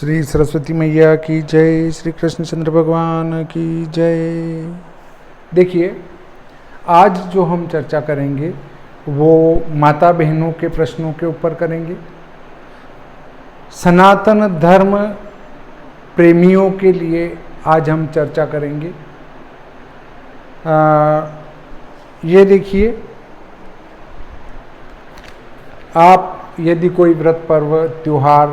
श्री सरस्वती मैया की जय, श्री कृष्णचंद्र भगवान की जय। देखिए, आज जो हम चर्चा करेंगे वो माता बहनों के प्रश्नों के ऊपर करेंगे। सनातन धर्म प्रेमियों के लिए आज हम चर्चा करेंगे। ये देखिए, आप यदि कोई व्रत पर्व त्योहार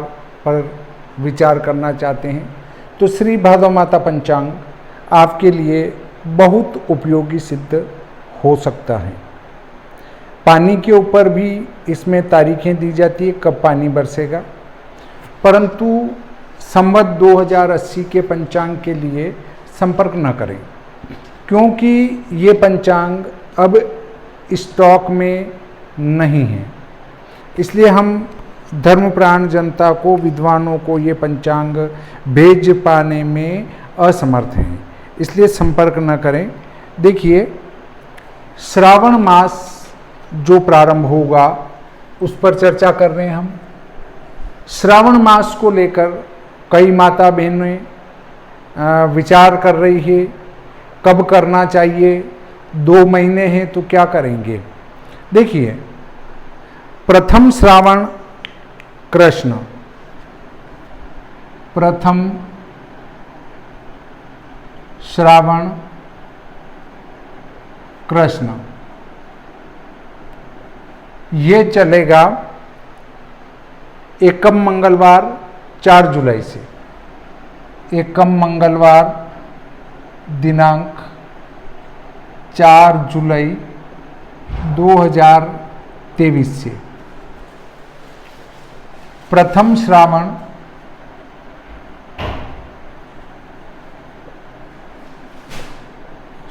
पर विचार करना चाहते हैं तो श्री भादव माता पंचांग आपके लिए बहुत उपयोगी सिद्ध हो सकता है। पानी के ऊपर भी इसमें तारीखें दी जाती है कब पानी बरसेगा, परंतु संवत 2080 के पंचांग के लिए संपर्क न करें, क्योंकि ये पंचांग अब स्टॉक में नहीं है। इसलिए हम धर्मप्राण जनता को, विद्वानों को ये पंचांग भेज पाने में असमर्थ हैं, इसलिए संपर्क न करें। देखिए, श्रावण मास जो प्रारंभ होगा उस पर चर्चा कर रहे हैं हम। श्रावण मास को लेकर कई माता बहनें विचार कर रही है कब करना चाहिए, 2 महीने हैं तो क्या करेंगे। देखिए, प्रथम श्रावण कृष्ण, प्रथम श्रावण कृष्ण ये चलेगा एकम मंगलवार 4 जुलाई से। एकम मंगलवार दिनांक 4 जुलाई 2023 से। प्रथम श्रावण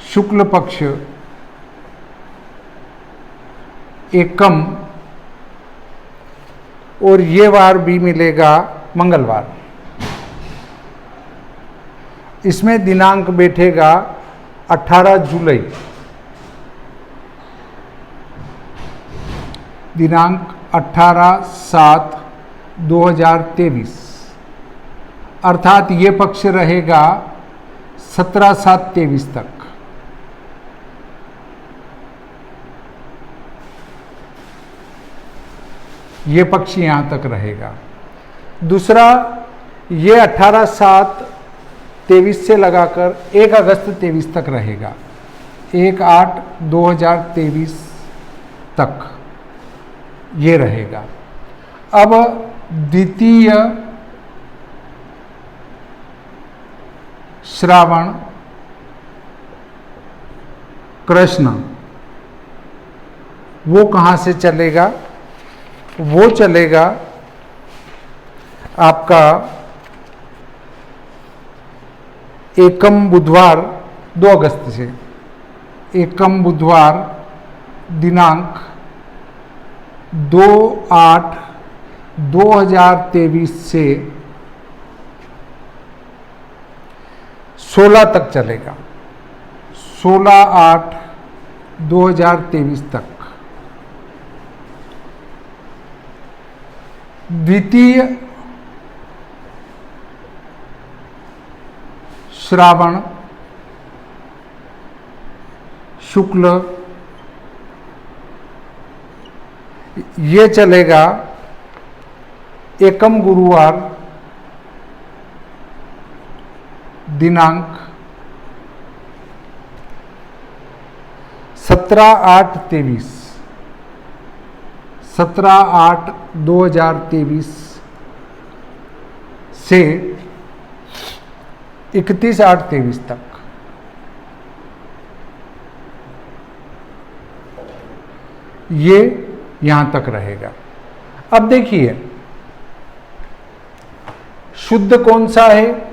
शुक्ल पक्ष एकम, और ये वार भी मिलेगा मंगलवार। इसमें दिनांक बैठेगा 18 जुलाई, दिनांक 18/7/2023, अर्थात ये पक्ष रहेगा 17/7/23 तक। ये पक्ष यहाँ तक रहेगा। दूसरा, ये 18/7/23 से लगाकर 1 अगस्त 23 तक रहेगा, 1/8/2023 तक ये रहेगा। अब द्वितीय श्रावण कृष्ण वो कहाँ से चलेगा? वो चलेगा आपका एकम बुधवार 2 अगस्त से। एकम बुधवार दिनांक 2/8/2023 से 16 तक चलेगा, 16/8/2023 तक। द्वितीय श्रावण शुक्ल ये चलेगा एकम गुरुवार दिनांक 17/8/23, 17/8/2023 से 31/8/23 तक। ये यहां तक रहेगा। अब देखिए, शुद्ध कौन सा है?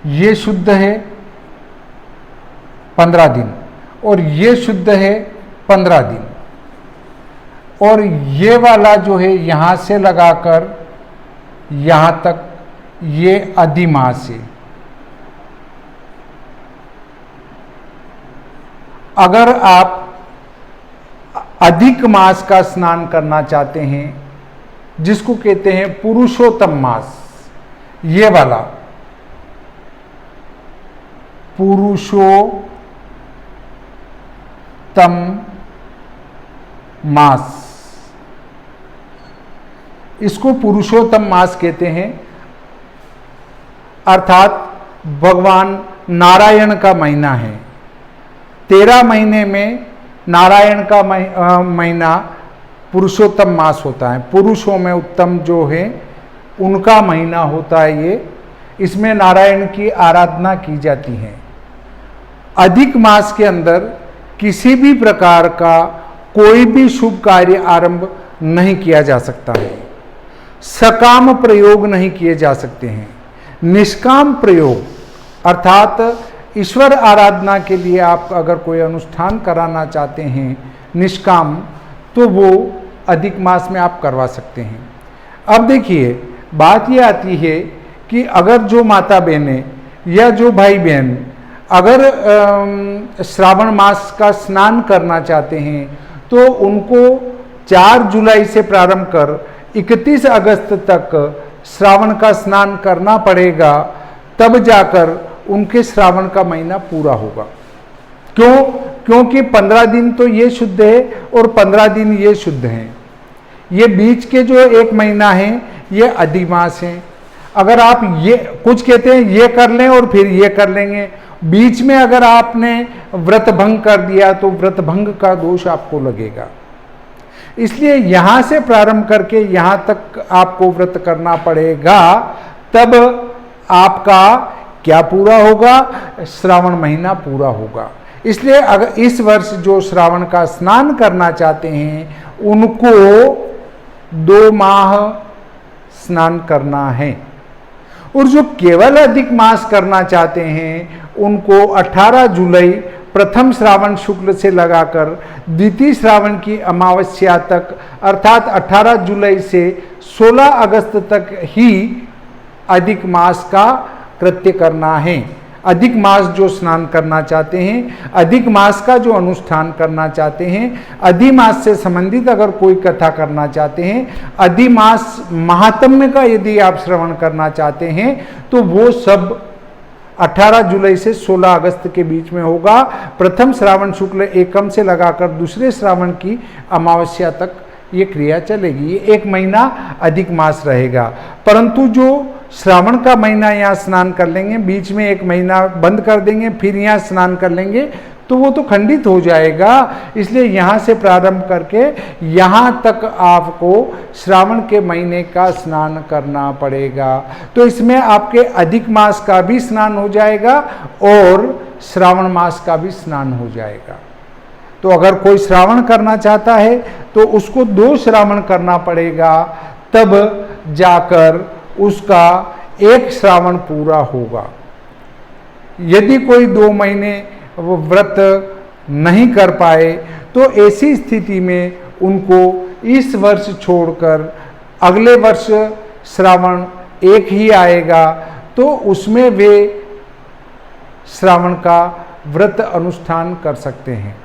ये शुद्ध है 15 दिन, और ये शुद्ध है 15 दिन, और ये वाला जो है यहां से लगाकर यहां तक ये अधिमास है। अगर आप अधिक मास का स्नान करना चाहते हैं, जिसको कहते हैं पुरुषोत्तम मास, ये वाला पुरुषोत्तम मास, इसको पुरुषोत्तम मास कहते हैं। अर्थात भगवान नारायण का महीना है। 13 महीने में नारायण का महीना पुरुषोत्तम मास होता है। पुरुषों में उत्तम जो है उनका महीना होता है ये। इसमें नारायण की आराधना की जाती है। अधिक मास के अंदर किसी भी प्रकार का कोई भी शुभ कार्य आरंभ नहीं किया जा सकता है। सकाम प्रयोग नहीं किए जा सकते हैं। निष्काम प्रयोग अर्थात ईश्वर आराधना के लिए आप अगर कोई अनुष्ठान कराना चाहते हैं निष्काम, तो वो अधिक मास में आप करवा सकते हैं। अब देखिए बात ये आती है कि अगर जो माता बहनें या जो भाई बहन अगर श्रावण मास का स्नान करना चाहते हैं तो उनको 4 जुलाई से प्रारंभ कर 31 अगस्त तक श्रावण का स्नान करना पड़ेगा, तब जाकर उनके श्रावण का महीना पूरा होगा। क्यों? क्योंकि 15 दिन तो ये शुद्ध है और 15 दिन ये शुद्ध हैं। ये बीच के जो 1 महीना है ये अधिमास है। अगर आप ये कुछ कहते हैं ये कर लें और फिर ये कर लेंगे, बीच में अगर आपने व्रत भंग कर दिया तो व्रत भंग का दोष आपको लगेगा। इसलिए यहां से प्रारंभ करके यहां तक आपको व्रत करना पड़ेगा, तब आपका क्या पूरा होगा? श्रावण महीना पूरा होगा। इसलिए अगर इस वर्ष जो श्रावण का स्नान करना चाहते हैं उनको 2 माह स्नान करना है, और जो केवल अधिक मास करना चाहते हैं उनको 18 जुलाई प्रथम श्रावण शुक्ल से लगाकर द्वितीय श्रावण की अमावस्या तक अर्थात 18 जुलाई से 16 अगस्त तक ही अधिक मास का कृत्य करना है। अधिक मास जो स्नान करना चाहते हैं, अधिक मास का जो अनुष्ठान करना चाहते हैं, अधिमास से संबंधित अगर कोई कथा करना चाहते हैं, अधिमास महात्म्य का यदि आप श्रवण करना चाहते हैं तो वो सब 18 जुलाई से 16 अगस्त के बीच में होगा। प्रथम श्रावण शुक्ल एकम से लगाकर दूसरे श्रावण की अमावस्या तक ये क्रिया चलेगी। ये 1 महीना अधिक मास रहेगा। परंतु जो श्रावण का महीना यहाँ स्नान कर लेंगे, बीच में 1 महीना बंद कर देंगे, फिर यहाँ स्नान कर लेंगे, तो वो तो खंडित हो जाएगा। इसलिए यहाँ से प्रारंभ करके यहाँ तक आपको श्रावण के महीने का स्नान करना पड़ेगा। तो इसमें आपके अधिक मास का भी स्नान हो जाएगा और श्रावण मास का भी स्नान हो जाएगा। तो अगर कोई श्रावण करना चाहता है तो उसको 2 श्रावण करना पड़ेगा, तब जाकर उसका 1 श्रावण पूरा होगा। यदि कोई 2 महीने वो व्रत नहीं कर पाए तो ऐसी स्थिति में उनको इस वर्ष छोड़कर अगले वर्ष श्रावण 1 ही आएगा, तो उसमें वे श्रावण का व्रत अनुष्ठान कर सकते हैं।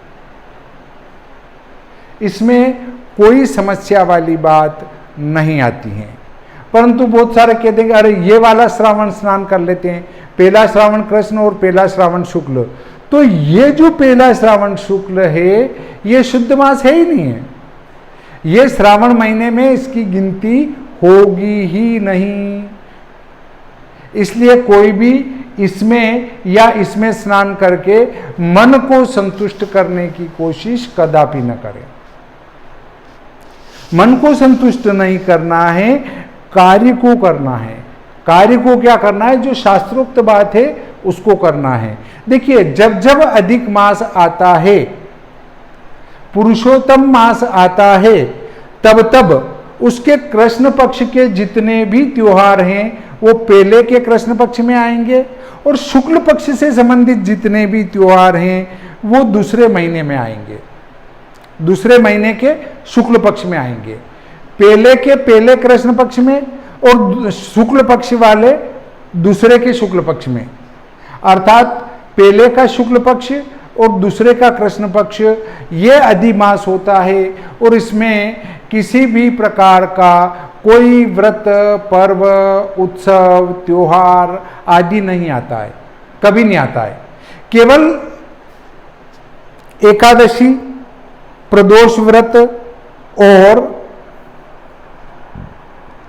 इसमें कोई समस्या वाली बात नहीं आती है। परंतु बहुत सारे कह देंगे अरे ये वाला श्रावण स्नान कर लेते हैं, पहला श्रावण कृष्ण और पहला श्रावण शुक्ल। तो ये जो पहला श्रावण शुक्ल है ये शुद्ध मास है ही नहीं है। ये श्रावण महीने में इसकी गिनती होगी ही नहीं। इसलिए कोई भी इसमें या इसमें स्नान करके मन को संतुष्ट करने की कोशिश कदापि न करें। मन को संतुष्ट नहीं करना है, कार्य को करना है। कार्य को क्या करना है? जो शास्त्रोक्त बात है उसको करना है। देखिए जब जब अधिक मास आता है, पुरुषोत्तम मास आता है, तब तब उसके कृष्ण पक्ष के जितने भी त्योहार हैं वो पहले के कृष्ण पक्ष में आएंगे, और शुक्ल पक्ष से संबंधित जितने भी त्योहार हैं वो दूसरे महीने में आएंगे, दूसरे महीने के शुक्ल पक्ष में आएंगे। पहले के पहले कृष्ण पक्ष में और शुक्ल पक्ष वाले दूसरे के शुक्ल पक्ष में, अर्थात पहले का शुक्ल पक्ष और दूसरे का कृष्ण पक्ष, ये अधिमास होता है। और इसमें किसी भी प्रकार का कोई व्रत, पर्व, उत्सव, त्योहार आदि नहीं आता है, कभी नहीं आता है। केवल एकादशी, प्रदोष व्रत और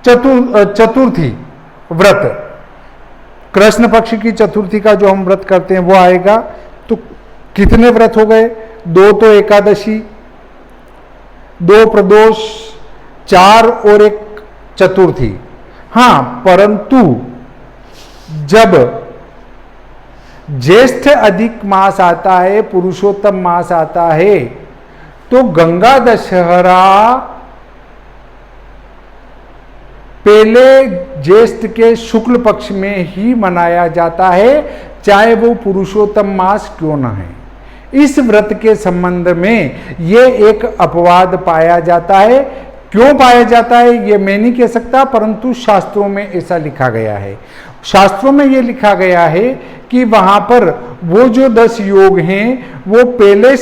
चतुर्थी व्रत, कृष्ण पक्ष की चतुर्थी का जो हम व्रत करते हैं वो आएगा। तो कितने व्रत हो गए? 2 तो एकादशी, 2 प्रदोष, 4 और 1 चतुर्थी। हाँ, परंतु जब ज्येष्ठ अधिक मास आता है, पुरुषोत्तम मास आता है, तो गंगा दशहरा पहले ज्येष्ठ के शुक्ल पक्ष में ही मनाया जाता है, चाहे वो पुरुषोत्तम मास क्यों न है। इस व्रत के संबंध में ये एक अपवाद पाया जाता है। क्यों पाया जाता है ये मैं नहीं कह सकता, परंतु शास्त्रों में ऐसा लिखा गया है। शास्त्रों में ये लिखा गया है कि वहां पर वो जो 10 योग हैं वो पहले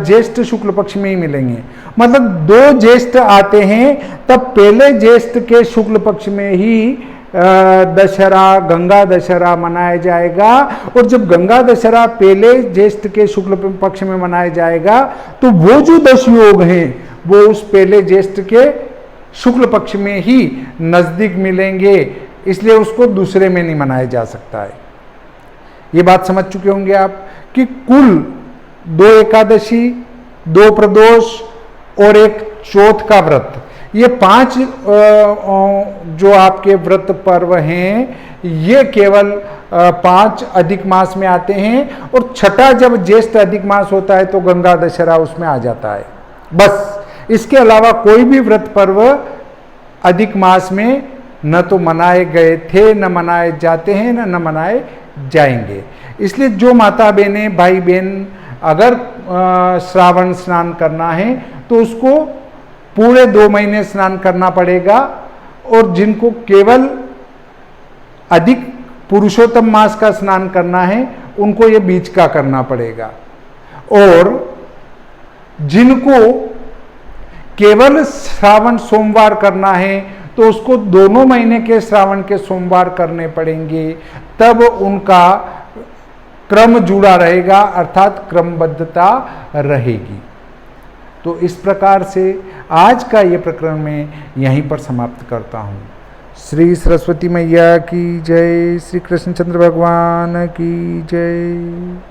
ज्येष्ठ शुक्ल पक्ष में ही मिलेंगे। मतलब 2 ज्येष्ठ आते हैं तब पहले ज्येष्ठ के शुक्ल पक्ष में ही दशहरा, गंगा दशहरा मनाया जाएगा। और जब गंगा दशहरा पहले ज्येष्ठ के शुक्ल पक्ष में मनाया जाएगा तो वो जो 10 योग हैं वो उस पहले ज्येष्ठ के शुक्ल पक्ष में ही नजदीक मिलेंगे, इसलिए उसको दूसरे में नहीं मनाया जा सकता है। ये बात समझ चुके होंगे आप कि कुल 2 एकादशी, 2 प्रदोष और 1 चौथ का व्रत, ये 5 जो आपके व्रत पर्व हैं ये केवल 5 अधिक मास में आते हैं। और छठा जब ज्येष्ठ अधिक मास होता है तो गंगा दशहरा उसमें आ जाता है। बस इसके अलावा कोई भी व्रत पर्व अधिक मास में न तो मनाए गए थे, न मनाए जाते हैं, न मनाए जाएंगे। इसलिए जो माता बहनें, भाई बहन अगर श्रावण स्नान करना है तो उसको पूरे 2 महीने स्नान करना पड़ेगा। और जिनको केवल अधिक पुरुषोत्तम मास का स्नान करना है उनको ये बीच का करना पड़ेगा। और जिनको केवल श्रावण सोमवार करना है तो उसको दोनों महीने के श्रावण के सोमवार करने पड़ेंगे, तब उनका क्रम जुड़ा रहेगा, अर्थात क्रमबद्धता रहेगी। तो इस प्रकार से आज का ये प्रकरण मैं यहीं पर समाप्त करता हूँ। श्री सरस्वती मैया की जय, श्री कृष्णचंद्र भगवान की जय।